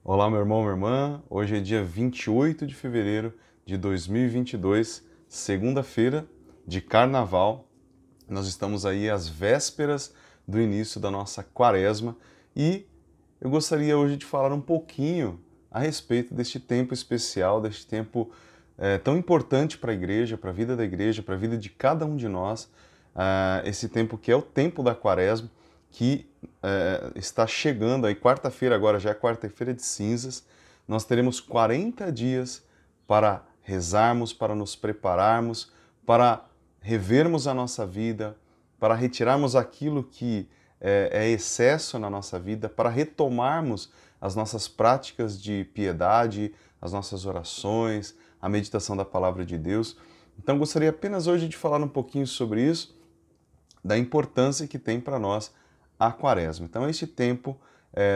Olá, meu irmão, minha irmã. Hoje é dia 28 de fevereiro de 2022, segunda-feira de Carnaval. Nós estamos aí às vésperas do início da nossa quaresma e eu gostaria hoje de falar um pouquinho a respeito deste tempo especial, deste tempo tão importante para a igreja, para a vida da igreja, para a vida de cada um de nós, esse tempo que é o tempo da quaresma, que está chegando aí, quarta-feira agora, já é quarta-feira de cinzas, nós teremos 40 dias para rezarmos, para nos prepararmos, para revermos a nossa vida, para retirarmos aquilo que é excesso na nossa vida, para retomarmos as nossas práticas de piedade, as nossas orações, a meditação da palavra de Deus. Então gostaria apenas hoje de falar um pouquinho sobre isso, da importância que tem para nós a quaresma. Então este tempo,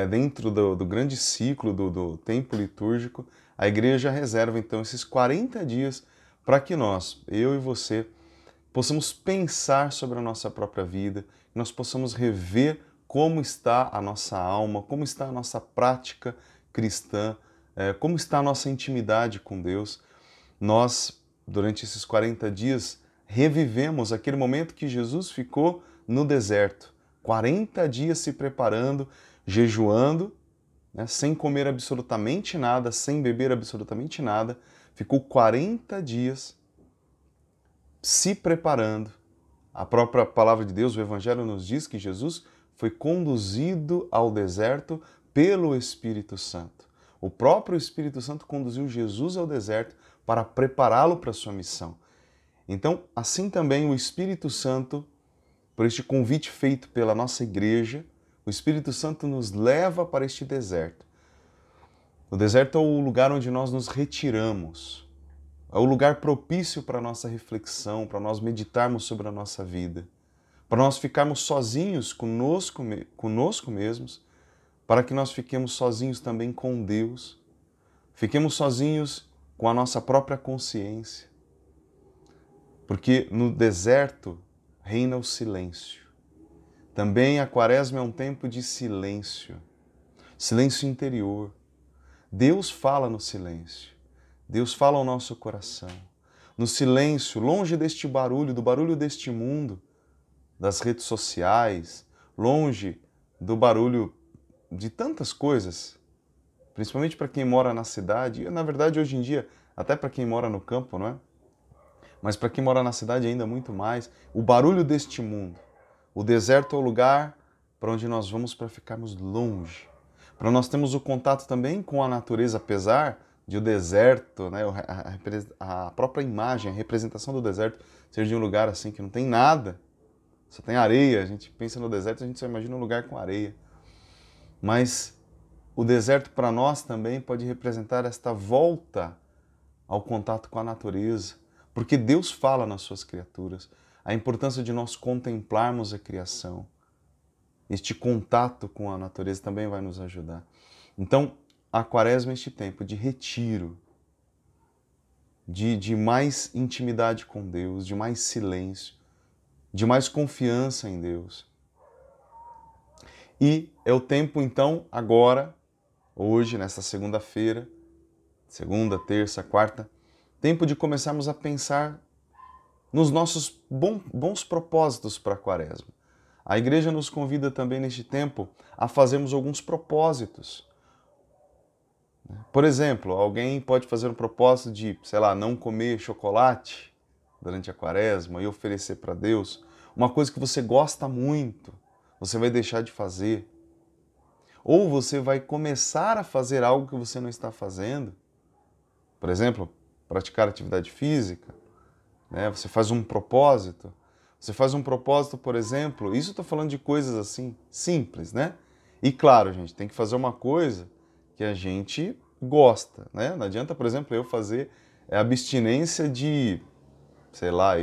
dentro do grande ciclo do tempo litúrgico, a igreja reserva então esses 40 dias para que nós, eu e você, possamos pensar sobre a nossa própria vida, que nós possamos rever como está a nossa alma, como está a nossa prática cristã, como está a nossa intimidade com Deus. Nós, durante esses 40 dias, revivemos aquele momento que Jesus ficou no deserto, 40 dias se preparando, jejuando, né, sem comer absolutamente nada, sem beber absolutamente nada, ficou 40 dias se preparando. A própria palavra de Deus, o Evangelho nos diz que Jesus foi conduzido ao deserto pelo Espírito Santo. O próprio Espírito Santo conduziu Jesus ao deserto para prepará-lo para a sua missão. Então, assim também o Espírito Santo, por este convite feito pela nossa igreja, o Espírito Santo nos leva para este deserto. O deserto é o lugar onde nós nos retiramos, é o lugar propício para a nossa reflexão, para nós meditarmos sobre a nossa vida, para nós ficarmos sozinhos conosco mesmos, para que nós fiquemos sozinhos também com Deus, fiquemos sozinhos com a nossa própria consciência, porque no deserto reina o silêncio. Também a quaresma é um tempo de silêncio, silêncio interior. Deus fala no silêncio, Deus fala ao nosso coração. No silêncio, longe deste barulho, do barulho deste mundo, das redes sociais, longe do barulho de tantas coisas, principalmente para quem mora na cidade, e na verdade hoje em dia, até para quem mora no campo, não é? Mas para quem mora na cidade ainda muito mais, o barulho deste mundo. O deserto é o lugar para onde nós vamos para ficarmos longe, para nós termos o contato também com a natureza, apesar de o deserto, né, a própria imagem, a representação do deserto ser de um lugar assim que não tem nada, só tem areia. A gente pensa no deserto, a gente só imagina um lugar com areia. Mas o deserto para nós também pode representar esta volta ao contato com a natureza, porque Deus fala nas suas criaturas, a importância de nós contemplarmos a criação. Este contato com a natureza também vai nos ajudar. Então, a quaresma é este tempo de retiro, de mais intimidade com Deus, de mais silêncio, de mais confiança em Deus. E é o tempo, então, agora, hoje, nesta segunda-feira, segunda, terça, quarta, tempo de começarmos a pensar nos nossos bons propósitos para a quaresma. A igreja nos convida também neste tempo a fazermos alguns propósitos. Por exemplo, alguém pode fazer um propósito de, sei lá, não comer chocolate durante a quaresma e oferecer para Deus uma coisa que você gosta muito, você vai deixar de fazer. Ou você vai começar a fazer algo que você não está fazendo. Por exemplo, praticar atividade física, né? Você faz um propósito. Você faz um propósito, por exemplo, isso eu estou falando de coisas assim, simples, né? E claro, gente, tem que fazer uma coisa que a gente gosta, né? Não adianta, por exemplo, eu fazer abstinência de, sei lá,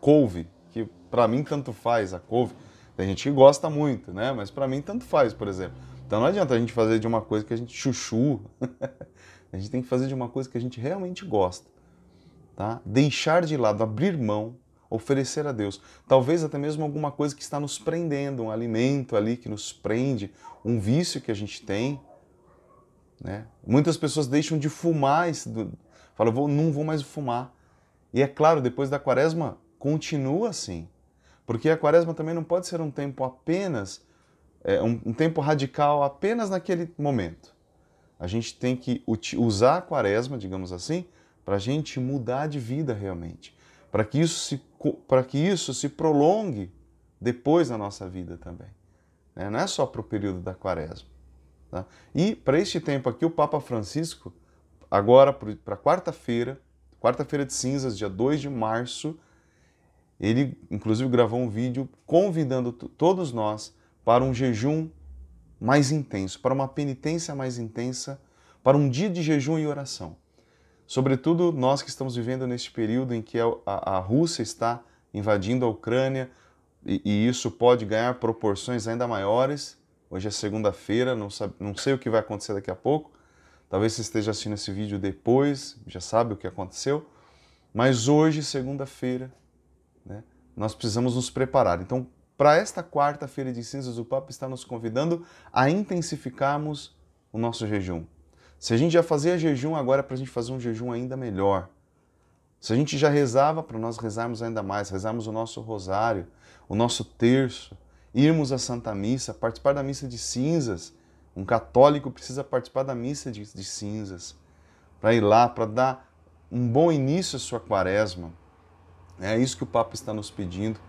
couve, que para mim tanto faz a couve. Tem gente que gosta muito, né? Mas para mim tanto faz, por exemplo. Então não adianta a gente fazer de uma coisa que a gente chuchu. A gente tem que fazer de uma coisa que a gente realmente gosta, tá? Deixar de lado, abrir mão, oferecer a Deus. Talvez até mesmo alguma coisa que está nos prendendo, um alimento ali que nos prende, um vício que a gente tem. né? Muitas pessoas deixam de fumar, falam, não vou mais fumar. E é claro, depois da quaresma, continua assim. Porque a quaresma também não pode ser um tempo apenas, um tempo radical apenas naquele momento. A gente tem que usar a quaresma, digamos assim, para a gente mudar de vida realmente. Para que isso se prolongue depois na nossa vida também. Né? Não é só para o período da quaresma. Tá? E para este tempo aqui, o Papa Francisco, agora para quarta-feira de cinzas, dia 2 de março, ele inclusive gravou um vídeo convidando todos nós para um jejum mais intenso, para uma penitência mais intensa, para um dia de jejum e oração. Sobretudo nós que estamos vivendo neste período em que a Rússia está invadindo a Ucrânia, e isso pode ganhar proporções ainda maiores. Hoje é segunda-feira, não sei o que vai acontecer daqui a pouco. Talvez você esteja assistindo esse vídeo depois, já sabe o que aconteceu. Mas hoje, segunda-feira, né, nós precisamos nos preparar. Então, para esta quarta-feira de cinzas, o Papa está nos convidando a intensificarmos o nosso jejum. Se a gente já fazia jejum, agora é para a gente fazer um jejum ainda melhor. Se a gente já rezava, para nós rezarmos ainda mais, rezarmos o nosso rosário, o nosso terço, irmos à Santa Missa, participar da missa de cinzas. Um católico precisa participar da missa de cinzas, para ir lá, para dar um bom início à sua quaresma. É isso que o Papa está nos pedindo.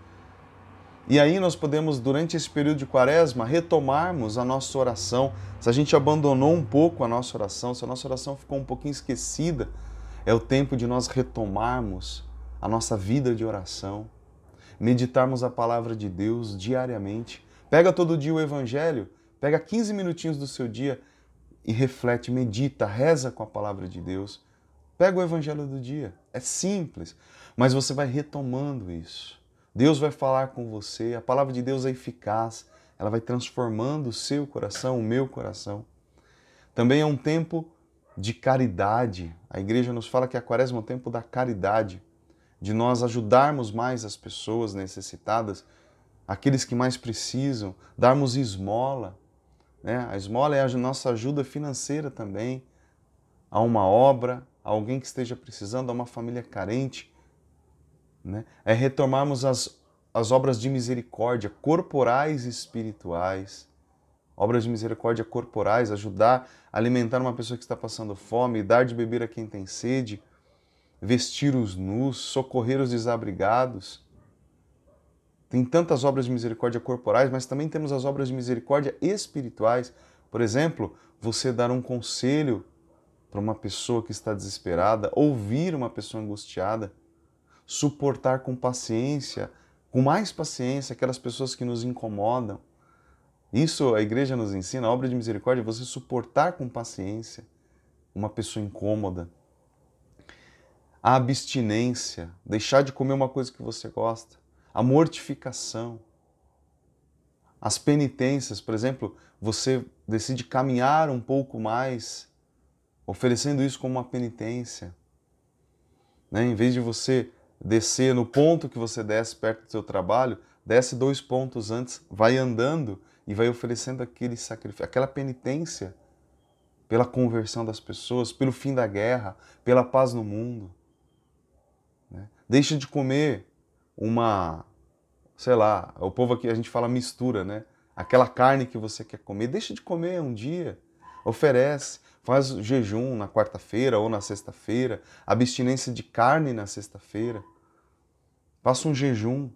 E aí nós podemos, durante esse período de quaresma, retomarmos a nossa oração. Se a gente abandonou um pouco a nossa oração, se a nossa oração ficou um pouquinho esquecida, é o tempo de nós retomarmos a nossa vida de oração, meditarmos a palavra de Deus diariamente. Pega todo dia o Evangelho, pega 15 minutinhos do seu dia e reflete, medita, reza com a palavra de Deus. Pega o Evangelho do dia. É simples, mas você vai retomando isso. Deus vai falar com você, a palavra de Deus é eficaz, ela vai transformando o seu coração, o meu coração. Também é um tempo de caridade. A igreja nos fala que a quaresma é um tempo da caridade, de nós ajudarmos mais as pessoas necessitadas, aqueles que mais precisam, darmos esmola. Né? A esmola é a nossa ajuda financeira também a uma obra, a alguém que esteja precisando, a uma família carente. Né? É retomarmos as obras de misericórdia corporais e espirituais. Obras de misericórdia corporais, ajudar a alimentar uma pessoa que está passando fome, dar de beber a quem tem sede, vestir os nus, socorrer os desabrigados. Tem tantas obras de misericórdia corporais, mas também temos as obras de misericórdia espirituais. Por exemplo, você dar um conselho para uma pessoa que está desesperada, ouvir uma pessoa angustiada, suportar com paciência, com mais paciência, aquelas pessoas que nos incomodam. Isso a igreja nos ensina, a obra de misericórdia é você suportar com paciência uma pessoa incômoda. A abstinência, deixar de comer uma coisa que você gosta. A mortificação. As penitências, por exemplo, você decide caminhar um pouco mais, oferecendo isso como uma penitência. Né? Em vez de você descer no ponto que você desce perto do seu trabalho, desce 2 pontos antes, vai andando e vai oferecendo aquele sacrifício, aquela penitência pela conversão das pessoas, pelo fim da guerra, pela paz no mundo. Né? Deixa de comer sei lá, o povo aqui a gente fala mistura, né? Aquela carne que você quer comer, deixa de comer um dia, oferece, faz jejum na quarta-feira ou na sexta-feira, abstinência de carne na sexta-feira, faça um jejum.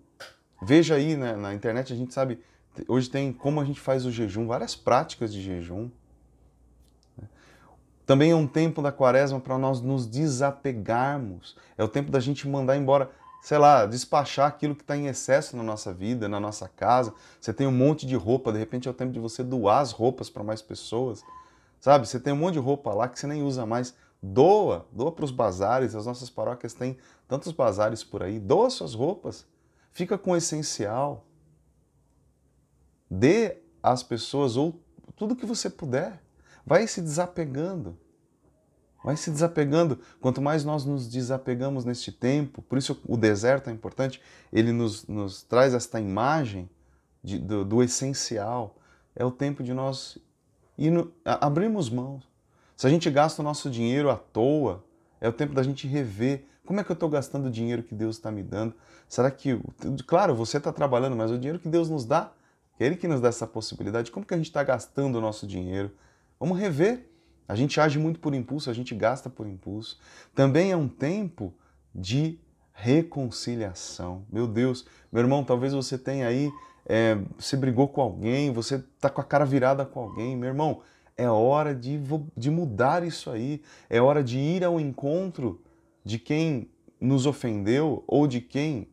Veja aí, né, na internet, a gente sabe, hoje tem como a gente faz o jejum, várias práticas de jejum. Também é um tempo da quaresma para nós nos desapegarmos, é o tempo da gente mandar embora, sei lá, despachar aquilo que está em excesso na nossa vida, na nossa casa. Você tem um monte de roupa, de repente é o tempo de você doar as roupas para mais pessoas. Sabe, você tem um monte de roupa lá que você nem usa mais. Doa para os bazares, as nossas paróquias têm tantos bazares por aí. Doa suas roupas, fica com o essencial. Dê às pessoas ou tudo que você puder. Vai se desapegando. Vai se desapegando. Quanto mais nós nos desapegamos neste tempo, por isso o deserto é importante, ele nos traz esta imagem do essencial. É o tempo de nós abrirmos mão. Se a gente gasta o nosso dinheiro à toa, é o tempo da gente rever como é que eu estou gastando o dinheiro que Deus está me dando. Será que, claro, você está trabalhando, mas o dinheiro que Deus nos dá, é Ele que nos dá essa possibilidade, como que a gente está gastando o nosso dinheiro? Vamos rever. A gente age muito por impulso, a gente gasta por impulso. Também é um tempo de reconciliação. Meu Deus, meu irmão, talvez você tenha aí, você brigou com alguém, você está com a cara virada com alguém. Meu irmão, é hora de mudar isso aí. É hora de ir ao encontro de quem nos ofendeu ou de quem,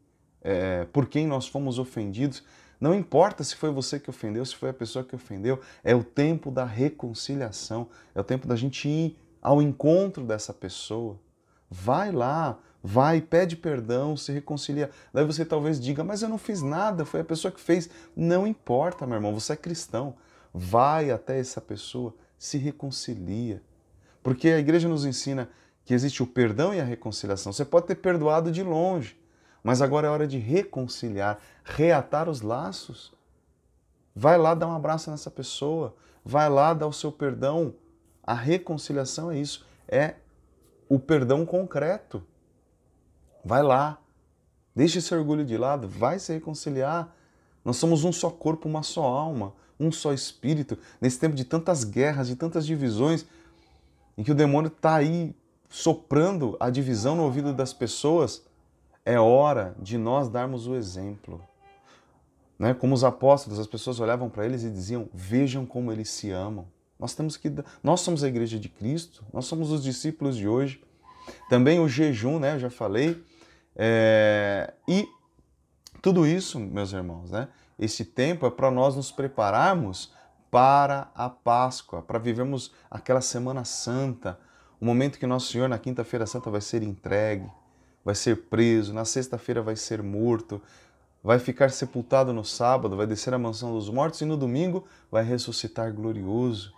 por quem nós fomos ofendidos. Não importa se foi você que ofendeu, se foi a pessoa que ofendeu, é o tempo da reconciliação, é o tempo da gente ir ao encontro dessa pessoa. Vai lá, vai, pede perdão, se reconcilia. Daí você talvez diga, mas eu não fiz nada, foi a pessoa que fez. Não importa, meu irmão, você é cristão. Vai até essa pessoa, se reconcilia. Porque a igreja nos ensina que existe o perdão e a reconciliação. Você pode ter perdoado de longe, mas agora é hora de reconciliar, reatar os laços. Vai lá dar um abraço nessa pessoa, vai lá dar o seu perdão. A reconciliação é isso, é o perdão concreto. Vai lá, deixa esse orgulho de lado, vai se reconciliar. Nós somos um só corpo, uma só alma, um só espírito. Nesse tempo de tantas guerras, de tantas divisões, em que o demônio está aí soprando a divisão no ouvido das pessoas, é hora de nós darmos o exemplo. Né? Como os apóstolos, as pessoas olhavam para eles e diziam, vejam como eles se amam. Nós somos a igreja de Cristo, nós somos os discípulos de hoje. Também o jejum, né? Eu já falei. E tudo isso, meus irmãos, né? Esse tempo é para nós nos prepararmos para a Páscoa, para vivermos aquela Semana Santa, o momento que Nosso Senhor, na Quinta-feira Santa, vai ser entregue, vai ser preso, na sexta-feira vai ser morto, vai ficar sepultado no sábado, vai descer à mansão dos mortos e no domingo vai ressuscitar glorioso.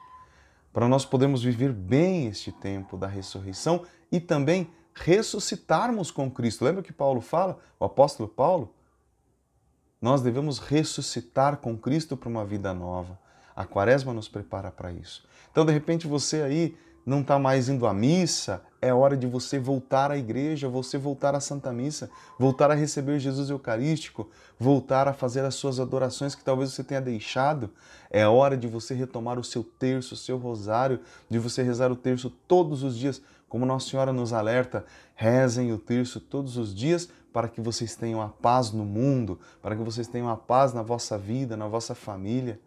Para nós podermos viver bem este tempo da ressurreição e também ressuscitarmos com Cristo. Lembra que Paulo fala, o apóstolo Paulo? Nós devemos ressuscitar com Cristo para uma vida nova. A Quaresma nos prepara para isso. Então, de repente, você aí não está mais indo à missa, é hora de você voltar à igreja, você voltar à Santa Missa, voltar a receber Jesus Eucarístico, voltar a fazer as suas adorações que talvez você tenha deixado. É hora de você retomar o seu terço, o seu rosário, de você rezar o terço todos os dias, como Nossa Senhora nos alerta, rezem o terço todos os dias para que vocês tenham a paz no mundo, para que vocês tenham a paz na vossa vida, na vossa família.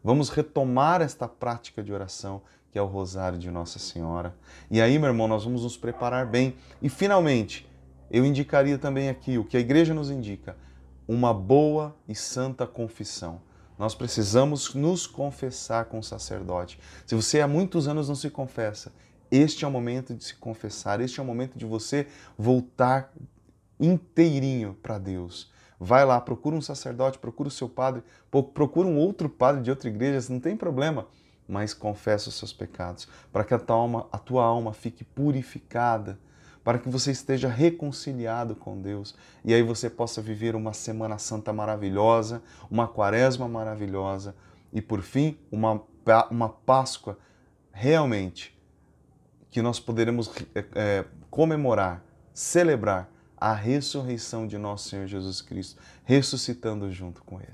Vamos retomar esta prática de oração, que é o Rosário de Nossa Senhora. E aí, meu irmão, nós vamos nos preparar bem. E, finalmente, eu indicaria também aqui o que a igreja nos indica, uma boa e santa confissão. Nós precisamos nos confessar com o sacerdote. Se você há muitos anos não se confessa, este é o momento de se confessar, este é o momento de você voltar inteirinho para Deus. Vai lá, procura um sacerdote, procura o seu padre, procura um outro padre de outra igreja, não tem problema, mas confessa os seus pecados, para que a tua alma fique purificada, para que você esteja reconciliado com Deus, e aí você possa viver uma Semana Santa maravilhosa, uma Quaresma maravilhosa, e por fim, uma Páscoa realmente, que nós poderemos comemorar, celebrar a ressurreição de nosso Senhor Jesus Cristo, ressuscitando junto com Ele.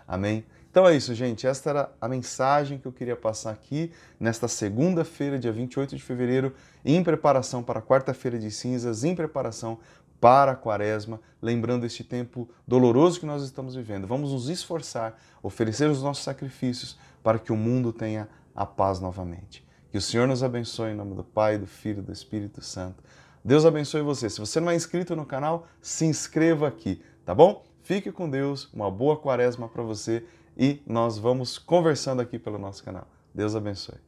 Amém? Então é isso, gente. Esta era a mensagem que eu queria passar aqui nesta segunda-feira, dia 28 de fevereiro, em preparação para a quarta-feira de cinzas, em preparação para a Quaresma, lembrando este tempo doloroso que nós estamos vivendo. Vamos nos esforçar, oferecer os nossos sacrifícios para que o mundo tenha a paz novamente. Que o Senhor nos abençoe em nome do Pai, do Filho e do Espírito Santo. Deus abençoe você. Se você não é inscrito no canal, se inscreva aqui, tá bom? Fique com Deus, uma boa Quaresma para você e nós vamos conversando aqui pelo nosso canal. Deus abençoe.